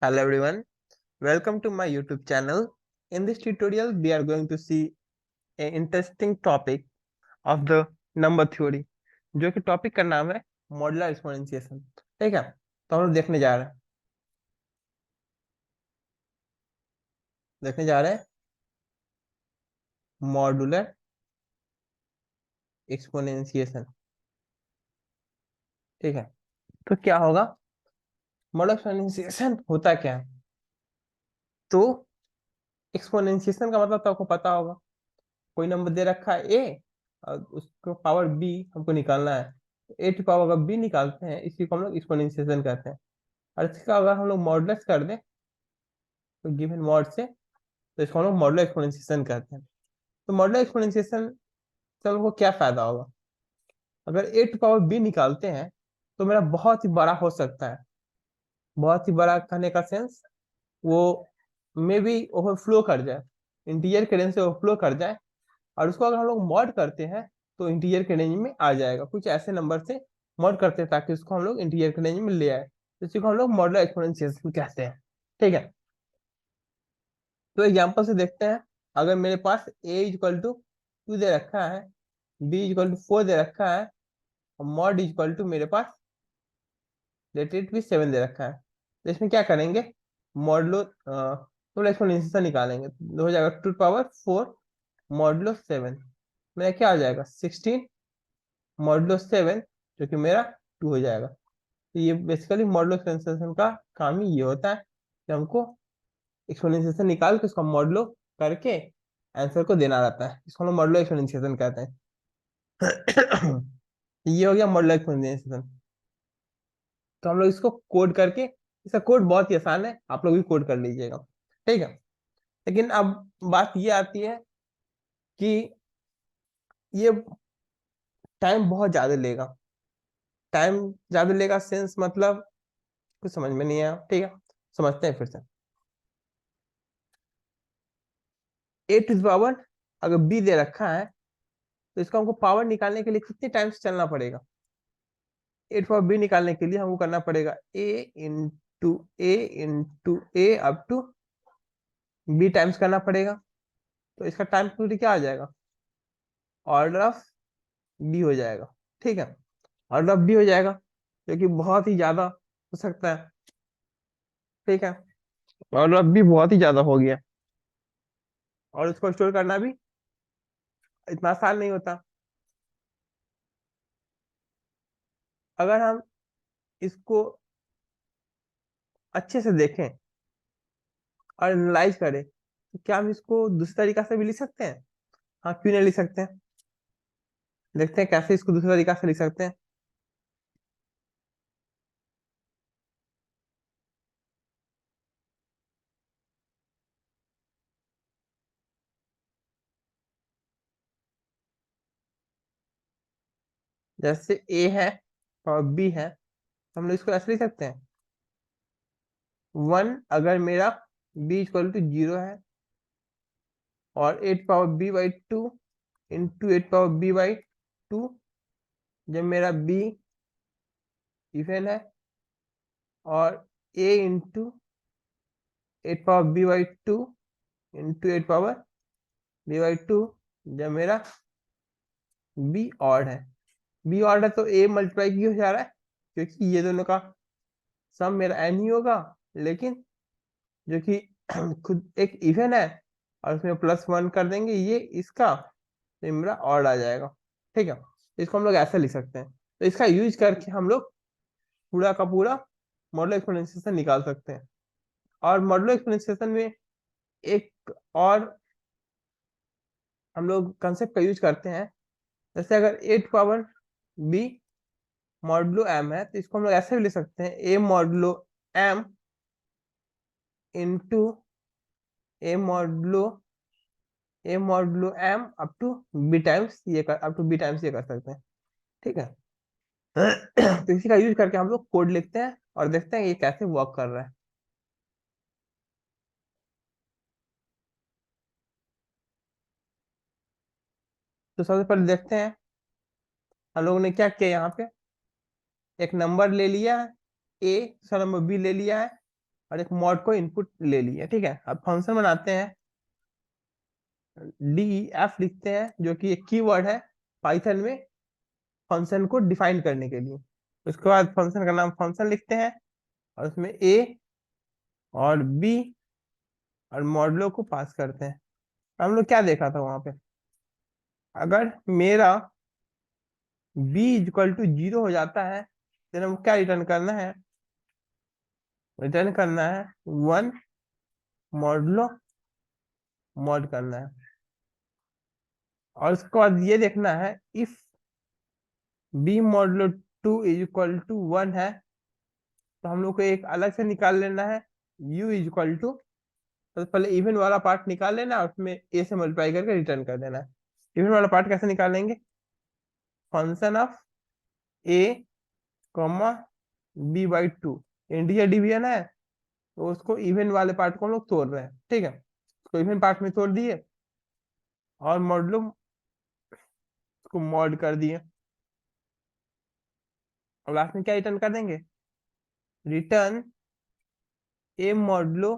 Hello everyone, welcome to my YouTube channel. In this tutorial, we are going to see an interesting topic of the number theory, जो कि topic का नाम है modular exponentiation. ठीक है, तो हम लोग देखने जा रहे हैं मॉडुलर एक्सपोनेंशिएशन। ठीक है, तो क्या होगा मॉडुलर एक्सपोनेंशिएशन होता क्या है? तो एक्सपोनेंशिएशन का मतलब तो आपको पता होगा, कोई नंबर दे रखा है ए और उसको पावर बी हमको निकालना है। ए की पावर अगर बी निकालते हैं, इसी को हम लोग एक्सपोनेंशिएशन कहते हैं। और इसका अगर हम लोग मॉडुलस कर दें तो गिवन मॉड से, तो इसको हम लोग मॉडुलर एक्सपोनेंशिएशन कहते हैं। तो मॉडुलर एक्सपोनेंशिएशन से हमको क्या फायदा होगा? अगर ए टू पावर बी निकालते हैं तो मेरा बहुत ही बड़ा हो सकता है। बहुत ही बड़ा कहने का सेंस, वो मे बी ओवरफ्लो कर जाए, इंटीजर के रेंज से ओवरफ्लो कर जाए। और उसको अगर हम लोग मॉड करते हैं तो इंटीजर के रेंज में आ जाएगा। कुछ ऐसे नंबर से मॉड करते हैं ताकि उसको हम लोग इंटीजर के रेंज में ले आए, तो इसी को हम लोग मॉडुलर एक्सपोनेंशिएशन कहते हैं। ठीक है, तो एग्जाम्पल से देखते हैं। अगर मेरे पास ए इक्वल टू 2 दे रखा है, बी इक्वल टू 4 दे रखा है, और मॉड इक्वल टू मेरे पास लेटेड भी 7 दे रखा है, तो इसमें क्या करेंगे? मॉडुलो तो एक्सपोनेंशियल निकालेंगे, तो हो जाएगा 2 पावर 4 मॉडुलो 7, मेरा क्या आ जाएगा 16 मॉडुलो 7, जो कि मेरा 2 हो जाएगा। तो ये बेसिकली मॉडुलो एक्सपोनेंशियल का काम ही ये होता है कि हमको एक्सपोनेंशियल निकाल के उसका मॉडुलो करके आंसर को देना रहता है। इसको हम मॉडुलो एक्सपोनेंशियल कहते हैं। ये हो गया मॉडुलो एक्सपोनेंशियल। तो हम लोग इसको कोड करके, इसका कोड बहुत ही आसान है, आप लोग भी कोड कर लीजिएगा। ठीक है, लेकिन अब बात ये आती है कि ये टाइम बहुत ज्यादा लेगा। टाइम ज्यादा लेगा सेंस मतलब कुछ समझ में नहीं आया। ठीक है, समझते हैं फिर से। ए टू पावर अगर बी दे रखा है, तो इसको हमको पावर निकालने के लिए कितने टाइम्स चलना पड़ेगा? ए टू पावर बी निकालने के लिए हमको करना पड़ेगा ए अप टू बी टाइम्स करना पड़ेगा। तो इसका टाइम पीरियड क्या आ जाएगा? ऑर्डर ऑफ बी हो जाएगा। ठीक है, ऑर्डर ऑफ बी हो जाएगा, जो कि बहुत ही ज्यादा हो सकता है। ठीक है, ऑर्डर ऑफ बी बहुत ही ज्यादा हो गया, और उसको स्टोर करना भी इतना आसान नहीं होता। अगर हम इसको अच्छे से देखें और एनालाइज करें, तो क्या हम इसको दूसरे तरीका से भी लिख सकते हैं? हाँ, क्यों नहीं लिख सकते हैं? देखते हैं कैसे इसको दूसरे तरीका से लिख सकते हैं। जैसे ए है और बी है, तो हम लोग इसको ऐसे लिख सकते हैं। 1 अगर मेरा बी इक्वल टू 0 है, और 8 power b/2 into 8 power b/2, जब मेरा b इवन है, और a into 8 power b/2 into 8 power b/2, जब मेरा b ऑड है। b ऑड है तो a मल्टीप्लाई क्यों हो जा रहा है? क्योंकि ये दोनों का सम मेरा n ही होगा, लेकिन जो कि खुद एक इवन है, और उसमें +1 कर देंगे ये इसका, तो ये मेरा ऑड आ जाएगा। ठीक है, इसको हम लोग ऐसे लिख सकते हैं। तो इसका यूज करके हम लोग पूरा का पूरा मॉडुलर एक्सपोनेंशियल निकाल सकते हैं। और मॉडुलर एक्सपोनेंशियल में एक और हम लोग कंसेप्ट का यूज करते हैं। जैसे अगर 8 पावर b मॉडुलो m है, तो इसको हम लोग ऐसे भी लिख सकते हैं m into a modulo m up to b times, ये कर अप टू b टाइम्स ये कर सकते हैं। ठीक है। तो इसी का यूज करके हम लोग कोड लिखते हैं और देखते हैं ये कैसे वर्क कर रहा है। तो सबसे पहले देखते हैं हम लोगों ने क्या किया। यहाँ पे एक नंबर ले लिया है ए, दूसरा नंबर बी ले लिया है, और एक मॉड को इनपुट ले लिया, ठीक है। अब फंक्शन बनाते हैं, डी एफ लिखते हैं, जो कि एक कीवर्ड है पाइथन में फंक्शन को डिफाइन करने के लिए। उसके बाद फंक्शन का नाम फंक्शन लिखते हैं, और उसमें ए और बी और मॉडलो को पास करते हैं। हम लोग क्या देखा था वहां पे, अगर मेरा बी इक्वल टू 0 हो जाता है तो हमको क्या रिटर्न करना है, रिटर्न करना है 1 मॉडलो मॉड करना है। और उसके बाद ये देखना है if b modulo 2 is equal to 1 है, तो हम लोग को एक अलग से निकाल लेना है u इज इक्वल टू, तो पहले इवन वाला पार्ट निकाल लेना है, उसमें a से मल्टीप्लाई करके रिटर्न कर देना है। इवन वाला पार्ट कैसे निकालेंगे, function of a comma b by 2, integer division है तो उसको इवन वाले पार्ट को हम लोग तोड़ रहे हैं, ठीक है। उसको इवन पार्ट में तोड़ दिए और मॉडलो को मॉड कर दिए, और लास्ट में क्या रिटर्न कर देंगे, return A modulo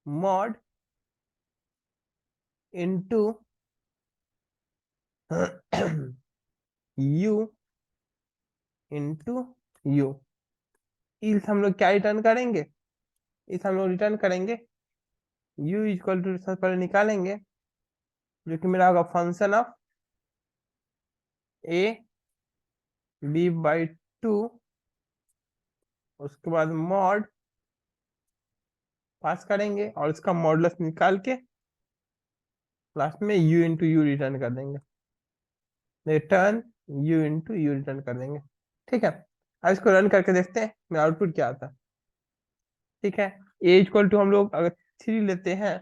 mod into you into you. इस हम लोग क्या रिटर्न करेंगे, इस हम लोग रिटर्न करेंगे u इक्वल टू, सबसे पहले निकालेंगे जो कि मेरा होगा function of a b by 2, उसके बाद मॉड पास करेंगे और इसका मॉडुलस निकाल के लास्ट में u इंटू यू रिटर्न कर देंगे, return u into you return कर देंगे, ठीक है। अब इसको रन करके देखते हैं मेरा आउटपुट क्या आता है, ठीक है। a इक्वल टू हम लोग अगर 3 लेते हैं,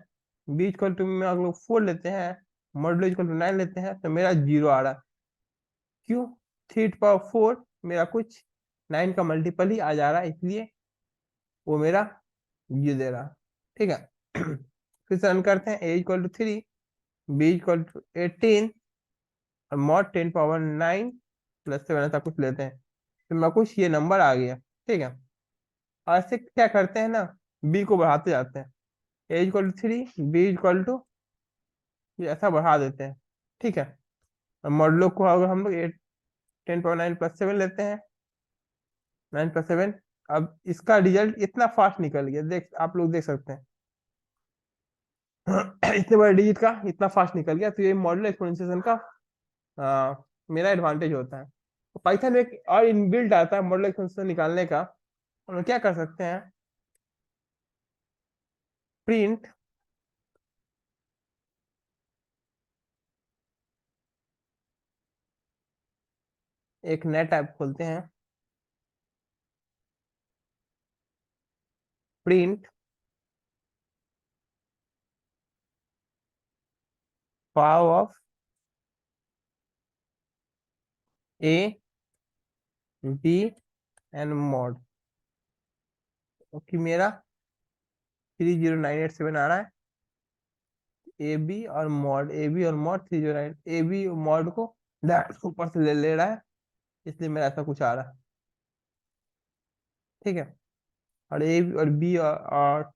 b इक्वल टू में हम लोग 4 लेते हैं, मॉडुलो इक्वल टू 9 लेते हैं, तो मेरा 0 आ रहा है। क्यों, 3 to the power 4 मेरा कुछ 9 का मल्टीपल ही आ जा रहा है, इसलिए वो मेरा ये दे रहा, ठीक है। फिर से रन करते हैं, a equal to 3, b equal to 18 और mod 10 to the power 9 plus 7 ऐसा कुछ लेते हैं, तो मेरा कुछ ये नंबर आ गया, ठीक है। और ऐसे क्या करते हैं ना, b को बढ़ाते जाते हैं, a equal to 3, b equal to, ये ऐसा बढ़ा देते हैं, ठीक है। और मॉडलो को अगर हम लोग 10 to the power 9 प्लस 7 लेते हैं, 9 प्लस 7, अब इसका रिजल्ट इतना फास्ट निकल गया, देख आप लोग देख सकते हैं। इतने बड़े डिजिट का इतना फास्ट निकल गया, तो ये मॉडुलर एक्सपोनेंशिएशन का मेरा एडवांटेज होता है। तो पाइथन में एक और इनबिल्ट आता है मॉडुलर एक्सपोनेंशिएशन निकालने का, हम लोग क्या कर सकते हैं, प्रिंट एक नया टैब खोलते हैं, print power of a b and mod, क्योंकि मेरा 30987 आ रहा है, ए बी और मॉड, ए बी और मॉड 309, ए बी मॉड को डायरेक्ट ऊपर से ले रहा है, इसलिए मेरा ऐसा कुछ आ रहा है, ठीक है। और ए और बी और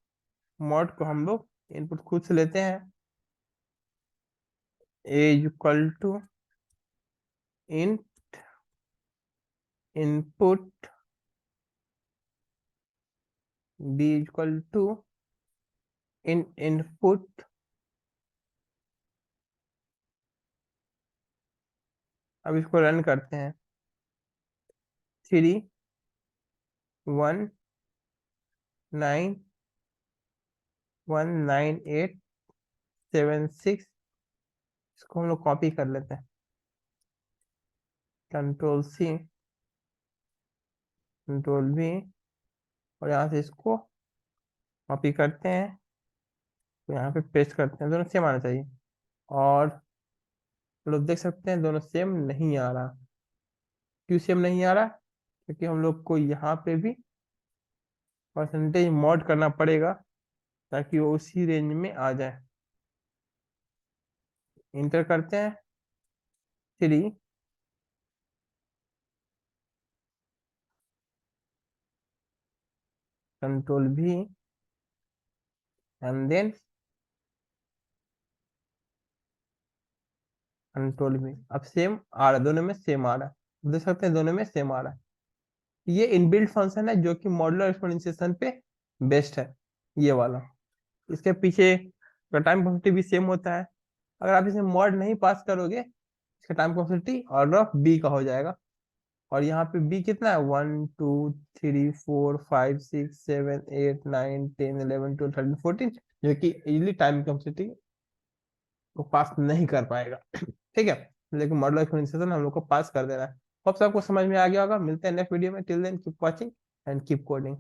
मॉड को हम लोग इनपुट खुद से लेते हैं, A equal to in input, B equal to in input. अब इसको रन करते हैं, 3 1 9 1 8 7 6, इसको हम लोग कॉपी कर लेते हैं, कंट्रोल C कंट्रोल V, और यहाँ से इसको कॉपी करते हैं, तो यहाँ पे पेस्ट करते हैं, दोनों सेम आना चाहिए। और लोग देख सकते हैं दोनों सेम नहीं आ रहा, क्यों सेम नहीं आ रहा, क्योंकि हम लोग को यहाँ पे भी परसेंटेज मॉड करना पड़ेगा ताकि वो उसी रेंज में आ जाए। इंटर करते हैं 3 कंट्रोल भी एंड देन कंट्रोल भी। अब सेम आ रहा है, दोनों में सेम आ रहा है, देख सकते हैं दोनों में सेम आ रहा है। ये इनबिल्ट फंक्शन है जो कि मॉड्यूलर एक्सपोनेंशिएशन पे बेस्ड है, ये वाला। इसके पीछे का टाइम कॉम्प्लेक्सिटी भी सेम होता है। अगर आप इसे मॉड नहीं पास करोगे, इसका time complexity order of b का हो जाएगा। और यहाँ पे बी कितना है, 1 2 3 4 5 6 7 8 9 10 11 12 13 14, जो कि इजिली टाइम कॉम्प्लेक्सिटी को पास नहीं कर पाएगा। ठीक है, लेकिन मॉडल एक्सपोनेंशियल हम लोग को पास कर देना है। होप सबको समझ में आ गया होगा। मिलते हैं नेक्स्ट वीडियो में। Till then keep watching and keep coding.